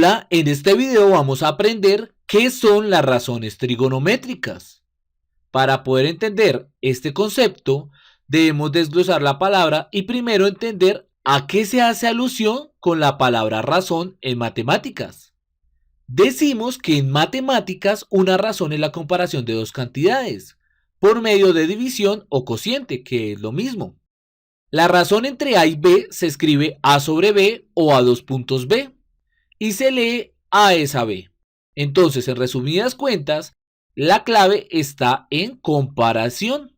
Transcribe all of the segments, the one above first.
Hola, en este video vamos a aprender qué son las razones trigonométricas. Para poder entender este concepto, debemos desglosar la palabra y primero entender a qué se hace alusión con la palabra razón en matemáticas. Decimos que en matemáticas una razón es la comparación de dos cantidades, por medio de división o cociente, que es lo mismo. La razón entre A y B se escribe A sobre B o A dos puntos B y se lee A es a B. Entonces, en resumidas cuentas, la clave está en comparación.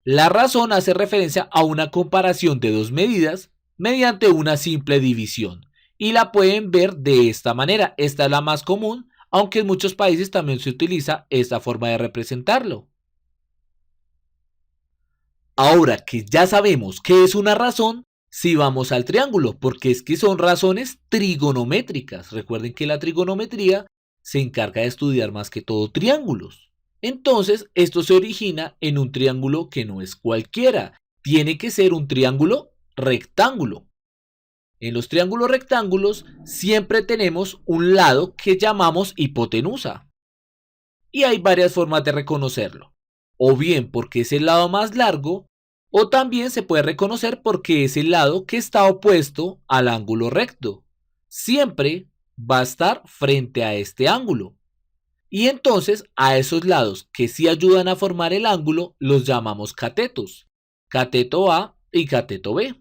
La razón hace referencia a una comparación de dos medidas mediante una simple división. Y la pueden ver de esta manera. Esta es la más común, aunque en muchos países también se utiliza esta forma de representarlo. Ahora que ya sabemos qué es una razón, si vamos al triángulo, porque es que son razones trigonométricas. Recuerden que la trigonometría se encarga de estudiar más que todo triángulos. Entonces, esto se origina en un triángulo que no es cualquiera. Tiene que ser un triángulo rectángulo. En los triángulos rectángulos siempre tenemos un lado que llamamos hipotenusa. Y hay varias formas de reconocerlo. O bien porque es el lado más largo, o también se puede reconocer porque es el lado que está opuesto al ángulo recto. Siempre va a estar frente a este ángulo. Y entonces a esos lados que sí ayudan a formar el ángulo los llamamos catetos. Cateto A y cateto B.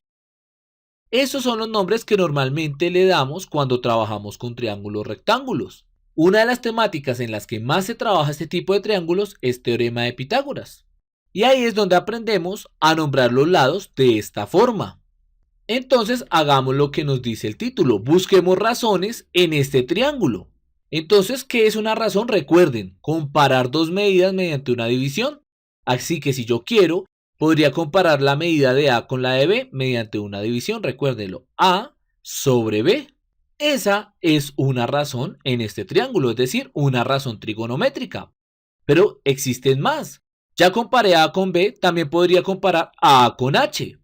Esos son los nombres que normalmente le damos cuando trabajamos con triángulos rectángulos. Una de las temáticas en las que más se trabaja este tipo de triángulos es teorema de Pitágoras. Y ahí es donde aprendemos a nombrar los lados de esta forma. Entonces hagamos lo que nos dice el título. Busquemos razones en este triángulo. Entonces, ¿qué es una razón? Recuerden, comparar dos medidas mediante una división. Así que si yo quiero, podría comparar la medida de A con la de B mediante una división. Recuérdenlo, A sobre B. Esa es una razón en este triángulo, es decir, una razón trigonométrica. Pero existen más. Ya comparé A con B, también podría comparar A con H.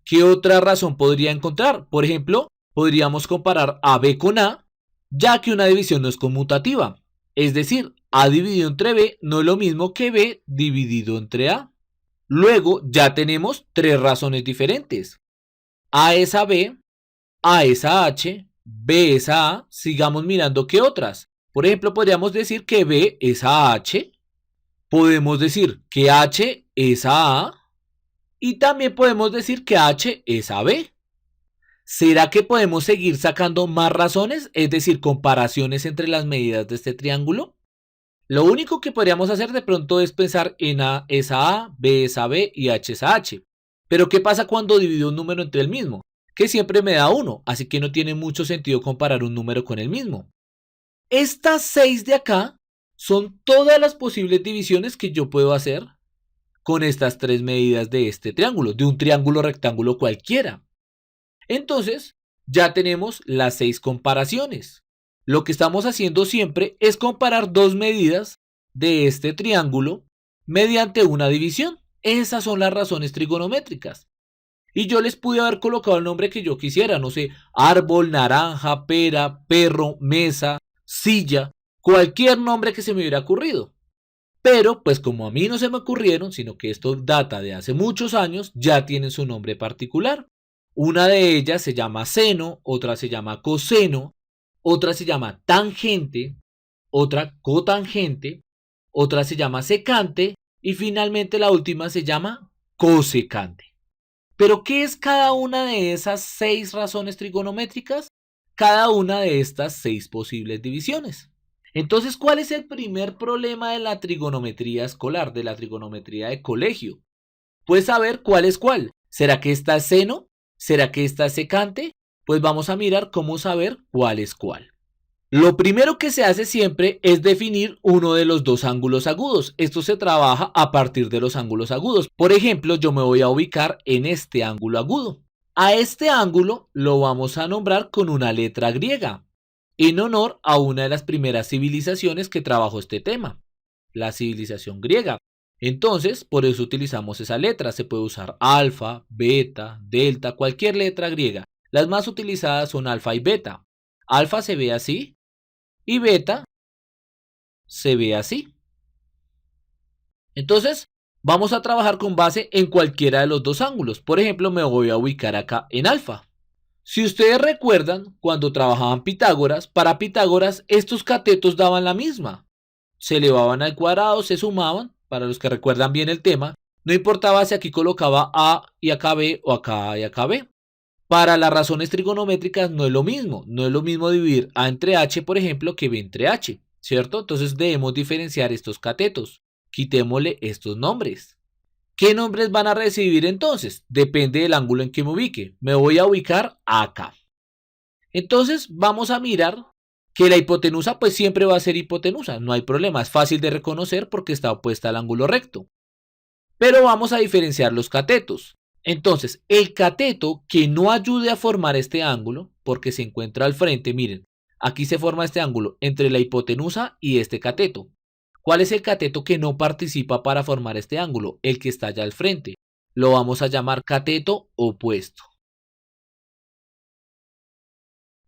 ¿Qué otra razón podría encontrar? Por ejemplo, podríamos comparar AB con A, ya que una división no es conmutativa. Es decir, A dividido entre B no es lo mismo que B dividido entre A. Luego ya tenemos tres razones diferentes. A es a B, A es a H, B es a A. Sigamos mirando qué otras. Por ejemplo, podríamos decir que B es a H. Podemos decir que H es a A y también podemos decir que H es a B. ¿Será que podemos seguir sacando más razones, es decir, comparaciones entre las medidas de este triángulo? Lo único que podríamos hacer de pronto es pensar en A es a A, B es a B y H es a H. Pero ¿qué pasa cuando divido un número entre el mismo? Que siempre me da 1, así que no tiene mucho sentido comparar un número con el mismo. Estas 6 de acá son todas las posibles divisiones que yo puedo hacer con estas tres medidas de este triángulo, de un triángulo rectángulo cualquiera. Entonces, ya tenemos las 6 comparaciones. Lo que estamos haciendo siempre es comparar dos medidas de este triángulo mediante una división. Esas son las razones trigonométricas. Y yo les pude haber colocado el nombre que yo quisiera, no sé, árbol, naranja, pera, perro, mesa, silla, cualquier nombre que se me hubiera ocurrido. Pero pues como a mí no se me ocurrieron, sino que esto data de hace muchos años, ya tienen su nombre particular. Una de ellas se llama seno, otra se llama coseno, otra se llama tangente, otra cotangente, otra se llama secante y finalmente la última se llama cosecante. ¿Pero qué es cada una de esas 6 razones trigonométricas? Cada una de estas 6 posibles divisiones. Entonces, ¿cuál es el primer problema de la trigonometría escolar, de la trigonometría de colegio? Pues saber cuál es cuál. ¿Será que esta es seno? ¿Será que esta es secante? Pues vamos a mirar cómo saber cuál es cuál. Lo primero que se hace siempre es definir uno de los dos ángulos agudos. Esto se trabaja a partir de los ángulos agudos. Por ejemplo, yo me voy a ubicar en este ángulo agudo. A este ángulo lo vamos a nombrar con una letra griega, en honor a una de las primeras civilizaciones que trabajó este tema, la civilización griega. Entonces, por eso utilizamos esa letra. Se puede usar alfa, beta, delta, cualquier letra griega. Las más utilizadas son alfa y beta. Alfa se ve así y beta se ve así. Entonces, vamos a trabajar con base en cualquiera de los dos ángulos. Por ejemplo, me voy a ubicar acá en alfa. Si ustedes recuerdan, cuando trabajaban Pitágoras, para Pitágoras estos catetos daban la misma. Se elevaban al cuadrado, se sumaban, para los que recuerdan bien el tema, no importaba si aquí colocaba A y acá B o acá A y acá B. Para las razones trigonométricas no es lo mismo. No es lo mismo dividir A entre H, por ejemplo, que B entre H, ¿cierto? Entonces debemos diferenciar estos catetos. Quitémosle estos nombres. ¿Qué nombres van a recibir entonces? Depende del ángulo en que me ubique. Me voy a ubicar acá. Entonces vamos a mirar que la hipotenusa pues siempre va a ser hipotenusa. No hay problema, es fácil de reconocer porque está opuesta al ángulo recto. Pero vamos a diferenciar los catetos. Entonces, el cateto que no ayude a formar este ángulo, porque se encuentra al frente, miren, aquí se forma este ángulo entre la hipotenusa y este cateto. ¿Cuál es el cateto que no participa para formar este ángulo? El que está allá al frente. Lo vamos a llamar cateto opuesto.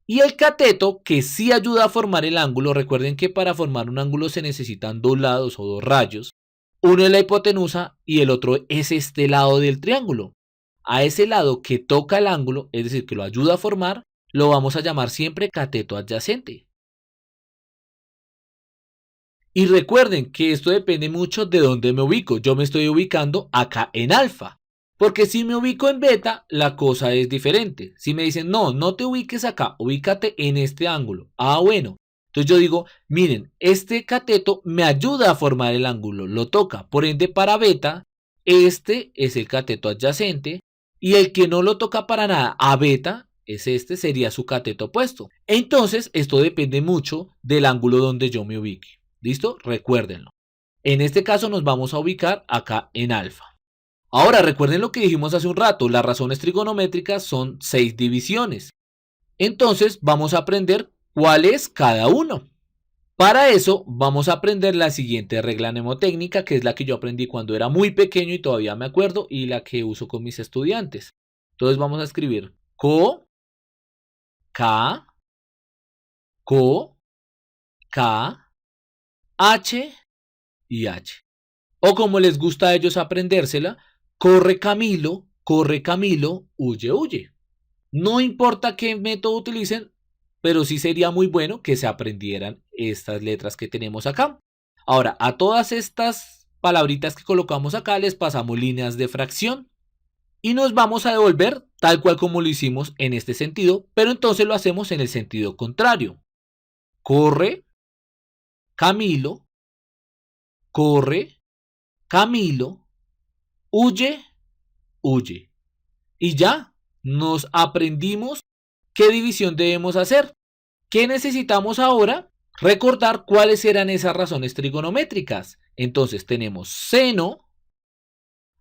Y el cateto que sí ayuda a formar el ángulo, recuerden que para formar un ángulo se necesitan dos lados o dos rayos. Uno es la hipotenusa y el otro es este lado del triángulo. A ese lado que toca el ángulo, es decir, que lo ayuda a formar, lo vamos a llamar siempre cateto adyacente. Y recuerden que esto depende mucho de dónde me ubico. Yo me estoy ubicando acá en alfa. Porque si me ubico en beta, la cosa es diferente. Si me dicen, no, no te ubiques acá, ubícate en este ángulo. Ah, bueno. Entonces yo digo, miren, este cateto me ayuda a formar el ángulo, lo toca. Por ende, para beta, este es el cateto adyacente. Y el que no lo toca para nada a beta, este sería su cateto opuesto. Entonces, esto depende mucho del ángulo donde yo me ubique. ¿Listo? Recuérdenlo. En este caso nos vamos a ubicar acá en alfa. Ahora, recuerden lo que dijimos hace un rato. Las razones trigonométricas son 6 divisiones. Entonces, vamos a aprender cuál es cada uno. Para eso, vamos a aprender la siguiente regla mnemotécnica, que es la que yo aprendí cuando era muy pequeño y todavía me acuerdo, y la que uso con mis estudiantes. Entonces, vamos a escribir co, k, co, k, h y h. O como les gusta a ellos aprendérsela, corre Camilo, huye, huye. No importa qué método utilicen, pero sí sería muy bueno que se aprendieran estas letras que tenemos acá. Ahora, a todas estas palabritas que colocamos acá les pasamos líneas de fracción y nos vamos a devolver tal cual como lo hicimos en este sentido, pero entonces lo hacemos en el sentido contrario. Corre Camilo, corre Camilo, huye, huye. Y ya, nos aprendimos qué división debemos hacer. ¿Qué necesitamos ahora? Recordar cuáles eran esas razones trigonométricas. Entonces tenemos seno,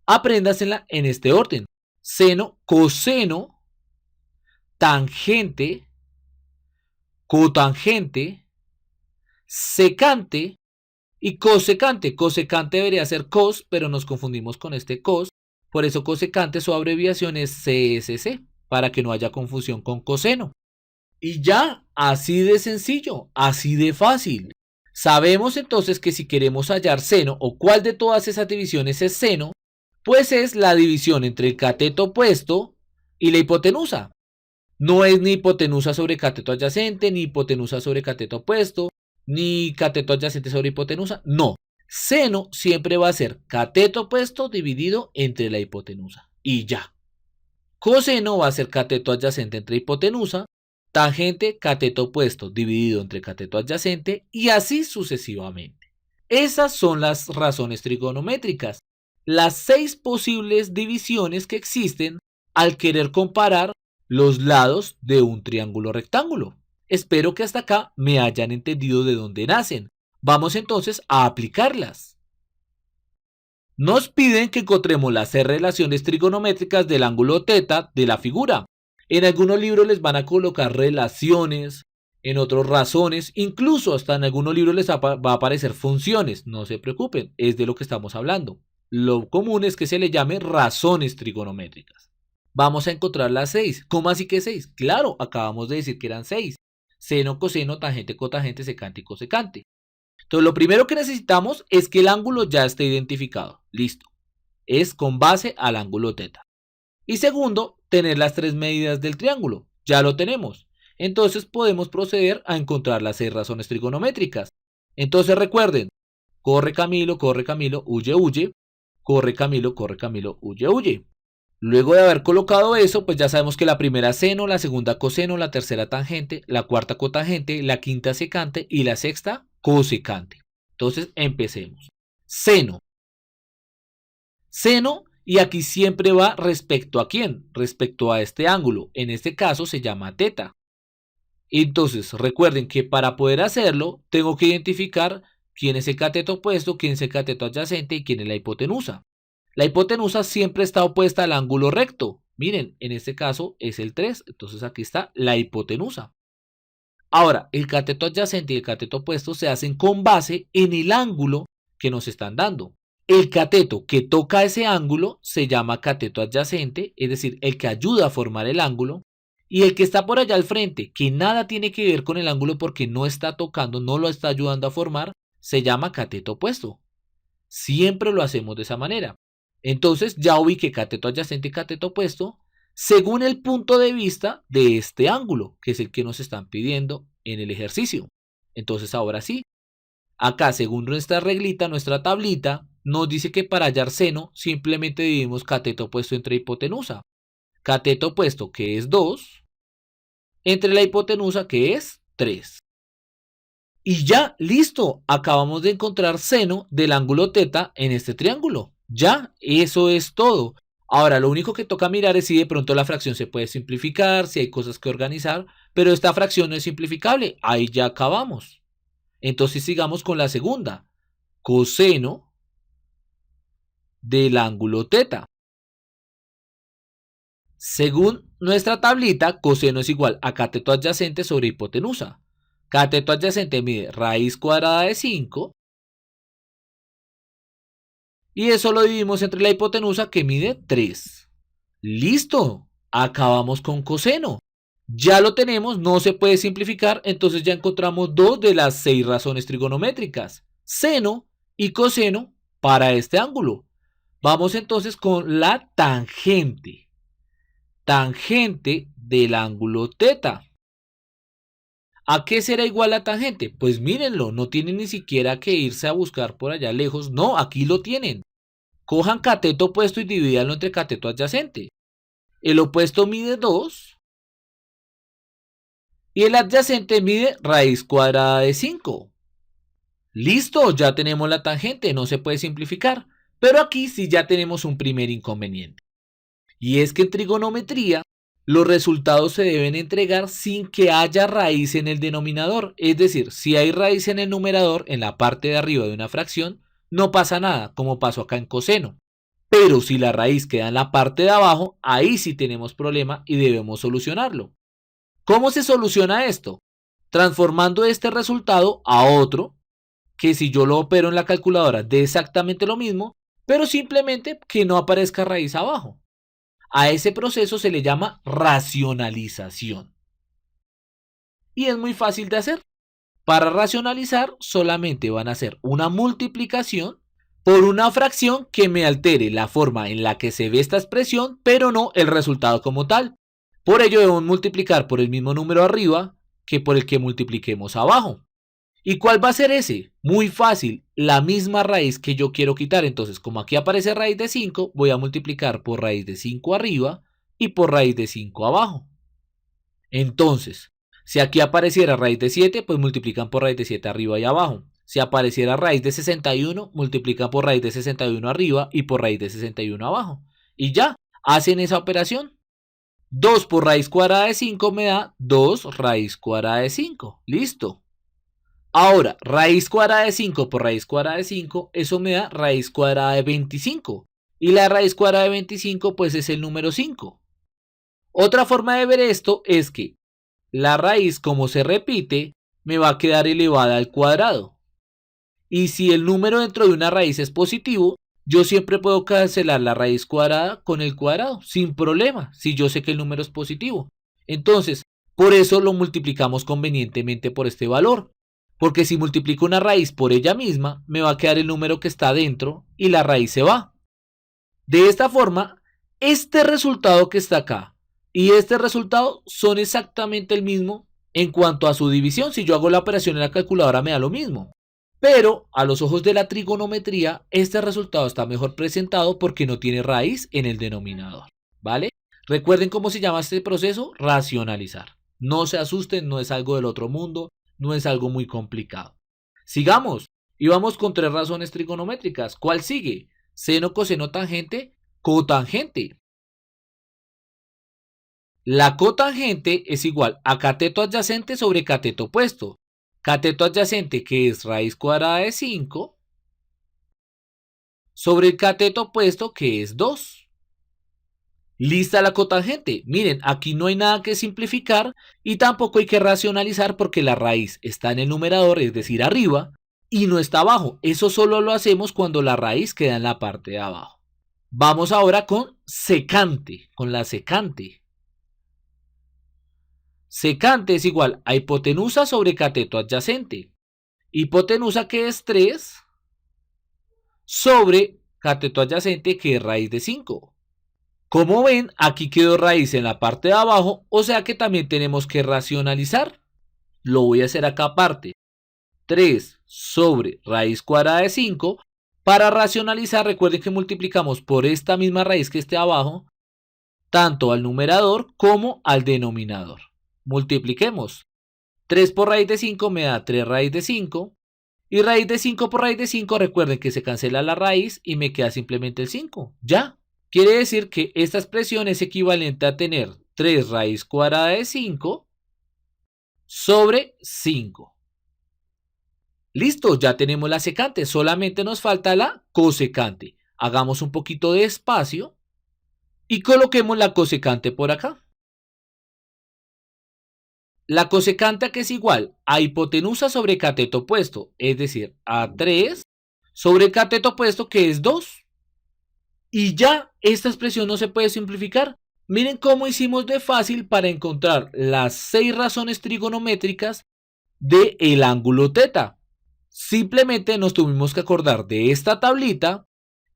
apréndasela en este orden. Seno, coseno, tangente, cotangente, secante y cosecante. Cosecante debería ser cos, pero nos confundimos con este cos. Por eso cosecante su abreviación es CSC, para que no haya confusión con coseno. Y ya, así de sencillo, así de fácil. Sabemos entonces que si queremos hallar seno o cuál de todas esas divisiones es seno, pues es la división entre el cateto opuesto y la hipotenusa. No es ni hipotenusa sobre cateto adyacente, ni hipotenusa sobre cateto opuesto, ni cateto adyacente sobre hipotenusa. No, seno siempre va a ser cateto opuesto dividido entre la hipotenusa. Y ya. Coseno va a ser cateto adyacente entre hipotenusa. Tangente, cateto opuesto dividido entre cateto adyacente y así sucesivamente. Esas son las razones trigonométricas, las 6 posibles divisiones que existen al querer comparar los lados de un triángulo rectángulo. Espero que hasta acá me hayan entendido de dónde nacen. Vamos entonces a aplicarlas. Nos piden que encontremos las 6 relaciones trigonométricas del ángulo θ de la figura. En algunos libros les van a colocar relaciones, en otros razones, incluso hasta en algunos libros les va a aparecer funciones. No se preocupen, es de lo que estamos hablando. Lo común es que se le llame razones trigonométricas. Vamos a encontrar las 6. ¿Cómo así que 6? Claro, acabamos de decir que eran 6. seno, coseno, tangente, cotangente, secante y cosecante. Entonces lo primero que necesitamos es que el ángulo ya esté identificado. Listo. Es con base al ángulo teta. Y segundo, tener las tres medidas del triángulo. Ya lo tenemos. Entonces podemos proceder a encontrar las 6 razones trigonométricas. Entonces recuerden, corre Camilo, huye, huye. Corre Camilo, huye, huye. Luego de haber colocado eso, pues ya sabemos que la primera seno, la segunda coseno, la tercera tangente, la cuarta cotangente, la quinta secante y la sexta cosecante. Entonces empecemos. Seno. Seno, y aquí siempre va respecto a quién, respecto a este ángulo. En este caso se llama teta. Entonces recuerden que para poder hacerlo tengo que identificar quién es el cateto opuesto, quién es el cateto adyacente y quién es la hipotenusa. La hipotenusa siempre está opuesta al ángulo recto. Miren, en este caso es el 3, entonces aquí está la hipotenusa. Ahora, el cateto adyacente y el cateto opuesto se hacen con base en el ángulo que nos están dando. El cateto que toca ese ángulo se llama cateto adyacente, es decir, el que ayuda a formar el ángulo. Y el que está por allá al frente, que nada tiene que ver con el ángulo porque no está tocando, no lo está ayudando a formar, se llama cateto opuesto. Siempre lo hacemos de esa manera. Entonces ya ubiqué cateto adyacente y cateto opuesto según el punto de vista de este ángulo, que es el que nos están pidiendo en el ejercicio. Entonces ahora sí, acá según nuestra reglita, nuestra tablita, nos dice que para hallar seno simplemente dividimos cateto opuesto entre hipotenusa. Cateto opuesto, que es 2, entre la hipotenusa, que es 3. Y ya, listo, acabamos de encontrar seno del ángulo teta en este triángulo. Ya, eso es todo. Ahora, lo único que toca mirar es si de pronto la fracción se puede simplificar, si hay cosas que organizar, pero esta fracción no es simplificable. Ahí ya acabamos. Entonces sigamos con la segunda. Coseno del ángulo teta. Según nuestra tablita, coseno es igual a cateto adyacente sobre hipotenusa. Cateto adyacente mide raíz cuadrada de 5. Y eso lo dividimos entre la hipotenusa que mide 3. ¡Listo! Acabamos con coseno. Ya lo tenemos, no se puede simplificar, entonces ya encontramos 2 de las 6 razones trigonométricas. Seno y coseno para este ángulo. Vamos entonces con la tangente. Tangente del ángulo teta. ¿A qué será igual la tangente? Pues mírenlo, no tienen ni siquiera que irse a buscar por allá lejos. No, aquí lo tienen. Cojan cateto opuesto y divídanlo entre cateto adyacente. El opuesto mide 2 y el adyacente mide raíz cuadrada de 5. Listo, ya tenemos la tangente, no se puede simplificar. Pero aquí sí ya tenemos un primer inconveniente. Y es que en trigonometría los resultados se deben entregar sin que haya raíz en el denominador. Es decir, si hay raíz en el numerador, en la parte de arriba de una fracción, no pasa nada, como pasó acá en coseno. Pero si la raíz queda en la parte de abajo, ahí sí tenemos problema y debemos solucionarlo. ¿Cómo se soluciona esto? Transformando este resultado a otro, que si yo lo opero en la calculadora dé exactamente lo mismo, pero simplemente que no aparezca raíz abajo. A ese proceso se le llama racionalización. Y es muy fácil de hacer. Para racionalizar solamente van a hacer una multiplicación por una fracción que me altere la forma en la que se ve esta expresión, pero no el resultado como tal. Por ello debemos multiplicar por el mismo número arriba que por el que multipliquemos abajo. ¿Y cuál va a ser ese? Muy fácil, la misma raíz que yo quiero quitar. Entonces, como aquí aparece raíz de 5, voy a multiplicar por raíz de 5 arriba y por raíz de 5 abajo. Entonces, si aquí apareciera raíz de 7, pues multiplican por raíz de 7 arriba y abajo. Si apareciera raíz de 61, multiplican por raíz de 61 arriba y por raíz de 61 abajo. Y ya, hacen esa operación. 2 por raíz cuadrada de 5 me da 2 raíz cuadrada de 5. Listo. Ahora, raíz cuadrada de 5 por raíz cuadrada de 5, eso me da raíz cuadrada de 25. Y la raíz cuadrada de 25 pues es el número 5. Otra forma de ver esto es que la raíz, como se repite, me va a quedar elevada al cuadrado. Y si el número dentro de una raíz es positivo, yo siempre puedo cancelar la raíz cuadrada con el cuadrado, sin problema, si yo sé que el número es positivo. Entonces, Por eso lo multiplicamos convenientemente por este valor. Porque si multiplico una raíz por ella misma, me va a quedar el número que está dentro y la raíz se va. De esta forma, este resultado que está acá y este resultado son exactamente el mismo en cuanto a su división. Si yo hago la operación en la calculadora me da lo mismo. Pero a los ojos de la trigonometría, este resultado está mejor presentado porque no tiene raíz en el denominador. ¿Vale? Recuerden cómo se llama este proceso: racionalizar. No se asusten, no es algo del otro mundo, no es algo muy complicado. Sigamos. Y vamos con 3 razones trigonométricas. ¿Cuál sigue? Seno, coseno, tangente, cotangente. La cotangente es igual a cateto adyacente sobre cateto opuesto. Cateto adyacente, que es raíz cuadrada de 5, sobre el cateto opuesto, que es 2. Lista la cotangente. Miren, aquí no hay nada que simplificar y tampoco hay que racionalizar porque la raíz está en el numerador, es decir, arriba, y no está abajo. Eso solo lo hacemos cuando la raíz queda en la parte de abajo. Vamos ahora con secante, con la secante. Secante es igual a hipotenusa sobre cateto adyacente. Hipotenusa, que es 3, sobre cateto adyacente, que es raíz de 5. Como ven, aquí quedó raíz en la parte de abajo, o sea que también tenemos que racionalizar. Lo voy a hacer acá aparte. 3 sobre raíz cuadrada de 5. Para racionalizar, recuerden que multiplicamos por esta misma raíz que esté abajo, tanto al numerador como al denominador. Multipliquemos. 3 por raíz de 5 me da 3 raíz de 5. Y raíz de 5 por raíz de 5, recuerden que se cancela la raíz y me queda simplemente el 5. Ya. Quiere decir que esta expresión es equivalente a tener 3 raíz cuadrada de 5 sobre 5. Listo, ya tenemos la secante, solamente nos falta la cosecante. Hagamos un poquito de espacio y coloquemos la cosecante por acá. La cosecante, que es igual a hipotenusa sobre cateto opuesto, es decir, a 3 sobre el cateto opuesto, que es 2. Y ya esta expresión no se puede simplificar. Miren cómo hicimos de fácil para encontrar las 6 razones trigonométricas del ángulo θ. Simplemente nos tuvimos que acordar de esta tablita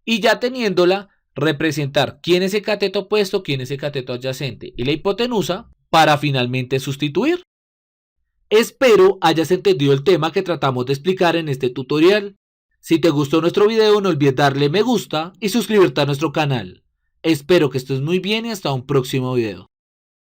y ya teniéndola, representar quién es el cateto opuesto, quién es el cateto adyacente y la hipotenusa para finalmente sustituir. Espero hayas entendido el tema que tratamos de explicar en este tutorial. Si te gustó nuestro video, no olvides darle me gusta y suscribirte a nuestro canal. Espero que estés muy bien y hasta un próximo video.